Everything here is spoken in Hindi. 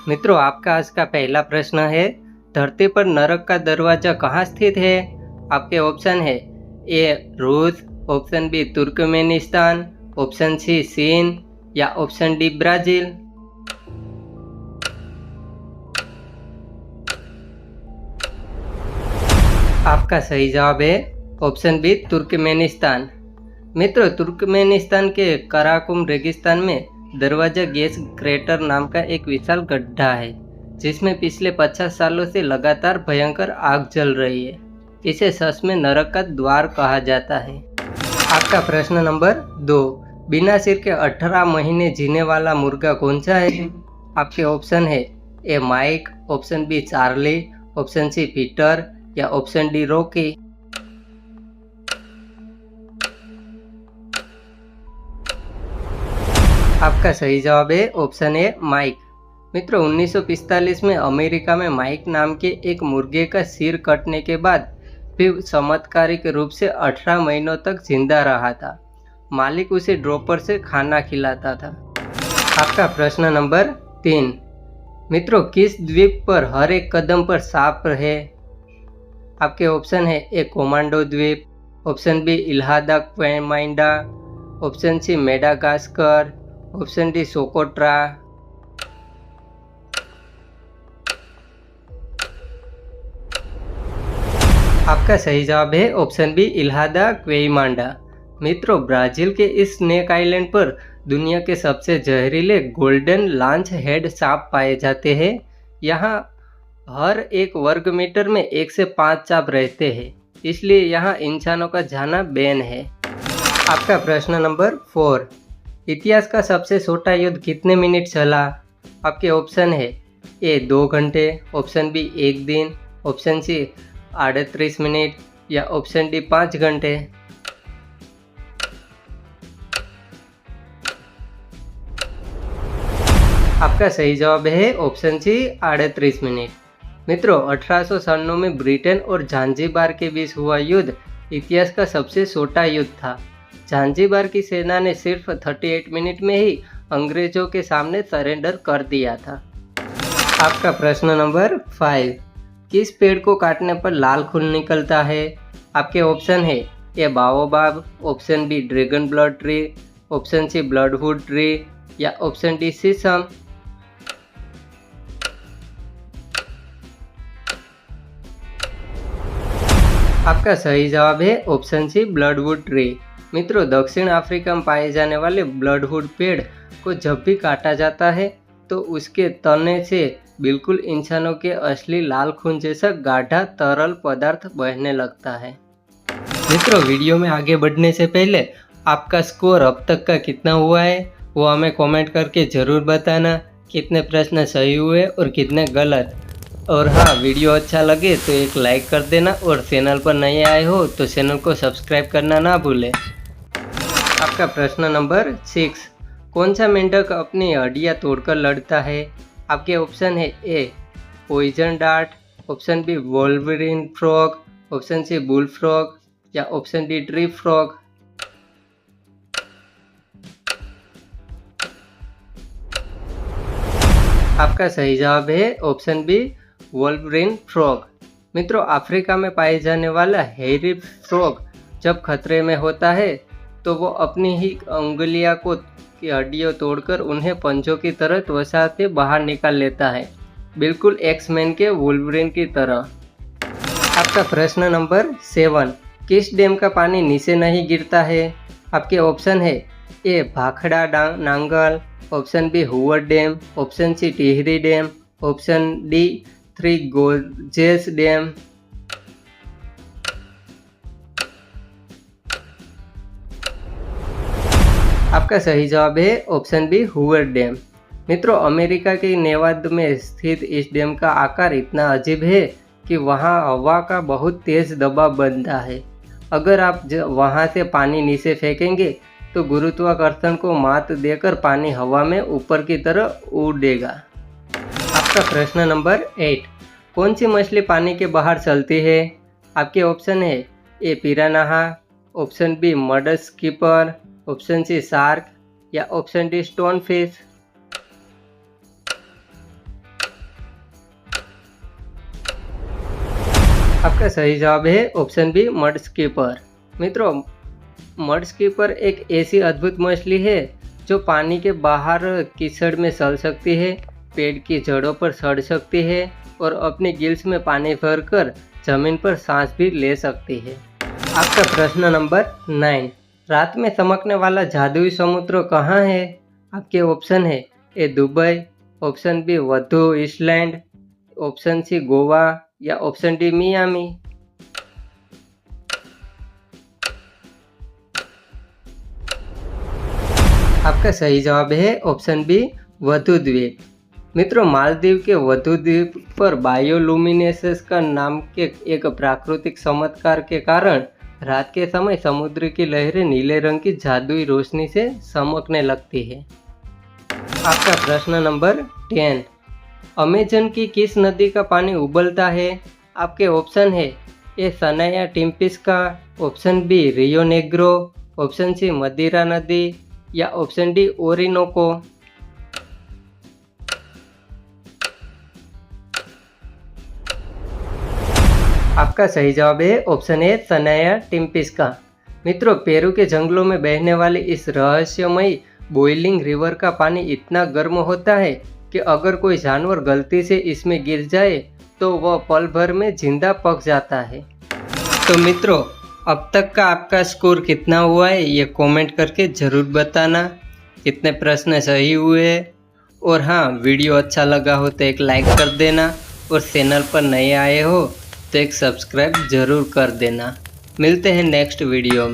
मित्रों, आपका आज का पहला प्रश्न है, धरती पर नरक का दरवाजा कहाँ स्थित है? आपके ऑप्शन है ए रूस, option B Turkmenistan, option C चीन या ऑप्शन डी ब्राजील। आपका सही जवाब है ऑप्शन बी तुर्कमेनिस्तान। मित्रों, तुर्कमेनिस्तान के कराकुम रेगिस्तान में दरवाजा गैस क्रेटर नाम का एक विशाल गड्ढा है, जिसमें पिछले 50 सालों से लगातार भयंकर आग जल रही है। इसे सच में नरक का द्वार कहा जाता है। आपका प्रश्न नंबर 2, बिना सिर के 18 महीने जीने वाला मुर्गा कौन सा है? आपके ऑप्शन है A Mike, option B Charlie, option C Peter या ऑप्शन डी रॉकी। आपका सही जवाब है ऑप्शन ए माइक। मित्रों, 1945 में अमेरिका में माइक नाम के एक मुर्गे का सिर कटने के बाद भी चमत्कारिक रूप से 18 महीनों तक जिंदा रहा था। मालिक उसे ड्रॉपर से खाना खिलाता था। आपका प्रश्न नंबर 3, मित्रों, किस द्वीप पर हर एक कदम पर सांप है? आपके ऑप्शन है ए कोमांडो द्वीप, option B Ilha da Queimada, option C Madagascar, option D Socotra. आपका सही जवाब है ऑप्शन बी इल्हादा क्वेमांडा। मित्रों, ब्राजील के इस स्नेक आइलैंड पर दुनिया के सबसे जहरीले गोल्डन लांच हेड सांप पाए जाते हैं। यहाँ हर एक वर्ग मीटर में 1 से 5 सांप रहते हैं, इसलिए यहाँ इंसानों का जाना बैन है। आपका प्रश्न नंबर 4, इतिहास का सबसे छोटा युद्ध कितने मिनट चला? आपके ऑप्शन है ए 2 घंटे, ऑप्शन बी 1 दिन, ऑप्शन सी 38 मिनट या ऑप्शन डी 5 घंटे। आपका सही जवाब है ऑप्शन सी 38 मिनट। मित्रों, 1896 में ब्रिटेन और जांजीबार के बीच हुआ युद्ध इतिहास का सबसे छोटा युद्ध था। जांजीबार की सेना ने सिर्फ 38 मिनट में ही अंग्रेजों के सामने सरेंडर कर दिया था। आपका प्रश्न नंबर 5, किस पेड़ को काटने पर लाल खून निकलता है? आपके ऑप्शन है A baobab, option B dragon blood tree, option C bloodwood tree या ऑप्शन डी शीशम। आपका सही जवाब है ऑप्शन सी ब्लडवुड ट्री। मित्रों, दक्षिण अफ्रीका में पाए जाने वाले ब्लडवुड पेड़ को जब भी काटा जाता है तो उसके तने से बिल्कुल इंसानों के असली लाल खून जैसा गाढ़ा तरल पदार्थ बहने लगता है। मित्रों, वीडियो में आगे बढ़ने से पहले आपका स्कोर अब तक का कितना हुआ है वो हमें कमेंट करके ज़रूर बताना। कितने प्रश्न सही हुए और कितने गलत। और हाँ, वीडियो अच्छा लगे तो एक लाइक कर देना और चैनल पर नए आए हो तो चैनल को सब्सक्राइब करना ना भूलें। आपका प्रश्न नंबर 6, कौन सा मेंढक अपनी हड्डियाँ तोड़कर लड़ता है? आपके ऑप्शन है A poison dart, option B wolverine frog, option C bull frog या ऑप्शन डी ट्री फ्रॉग। आपका सही जवाब है ऑप्शन बी वोल्वरिन फ्रॉग। मित्रों, अफ्रीका में पाए जाने वाला हेरी फ्रॉग जब खतरे में होता है तो वो अपनी ही उंगलियों को की हड्डियाँ तोड़कर उन्हें पंजों की तरह त्वचा से बाहर निकाल लेता है, बिल्कुल एक्समैन के वुल्वरिन की तरह। आपका प्रश्न नंबर 7, किस डैम का पानी नीचे नहीं गिरता है? आपके ऑप्शन है A Bhakra Nangal, option B Hoover dam, option C Tehri dam, option D 3 Gorges dam. आपका सही जवाब है ऑप्शन बी हुवर डैम। मित्रों, अमेरिका के नेवादा में स्थित इस डैम का आकार इतना अजीब है कि वहाँ हवा का बहुत तेज दबाव बनता है। अगर आप वहाँ से पानी नीचे फेंकेंगे तो गुरुत्वाकर्षण को मात देकर पानी हवा में ऊपर की तरफ उड़ेगा। आपका प्रश्न नंबर 8, कौन सी मछली पानी के बाहर चलती है? आपके ऑप्शन है A piranha, option B mud skipper, option C shark या ऑप्शन डी स्टोन फिश। आपका सही जवाब है ऑप्शन बी मड स्कीपर। मित्रों, मड स्कीपर एक ऐसी अद्भुत मछली है जो पानी के बाहर कीचड़ में चल सकती है, पेड़ की जड़ों पर सड़ सकती है और अपनी गिल्स में पानी भरकर जमीन पर सांस भी ले सकती है। आपका प्रश्न नंबर 9, रात में चमकने वाला जादुई समुद्र कहाँ है? आपके ऑप्शन है ए दुबई, ऑप्शन बी वधु आइलैंड, ऑप्शन सी गोवा या ऑप्शन डी मियामी। आपका सही जवाब है ऑप्शन बी वधु द्वीप। मित्रों, मालदीव के वधु द्वीप पर बायोलुमिनेसेंस का नाम के एक प्राकृतिक चमत्कार के कारण रात के समय समुद्र की लहरें नीले रंग की जादुई रोशनी से चमकने लगती है। आपका प्रश्न नंबर 10, अमेजन की किस नदी का पानी उबलता है? आपके ऑप्शन है A Shanay Timpishka, option B Rio Negro, option C Madeira नदी या ऑप्शन डी ओरिनोको। आपका सही जवाब है ऑप्शन ए सनाया टिम्पिस्का। मित्रों, पेरू के जंगलों में बहने वाली इस रहस्यमयी बॉइलिंग रिवर का पानी इतना गर्म होता है कि अगर कोई जानवर गलती से इसमें गिर जाए तो वह पल भर में जिंदा पक जाता है। तो मित्रों, अब तक का आपका स्कोर कितना हुआ है ये कमेंट करके ज़रूर बताना। कितने प्रश्न सही हुए, और हाँ, वीडियो अच्छा लगा हो तो एक लाइक कर देना, और चैनल पर नए आए हो तो एक सब्सक्राइब ज़रूर कर देना। मिलते हैं नेक्स्ट वीडियो में।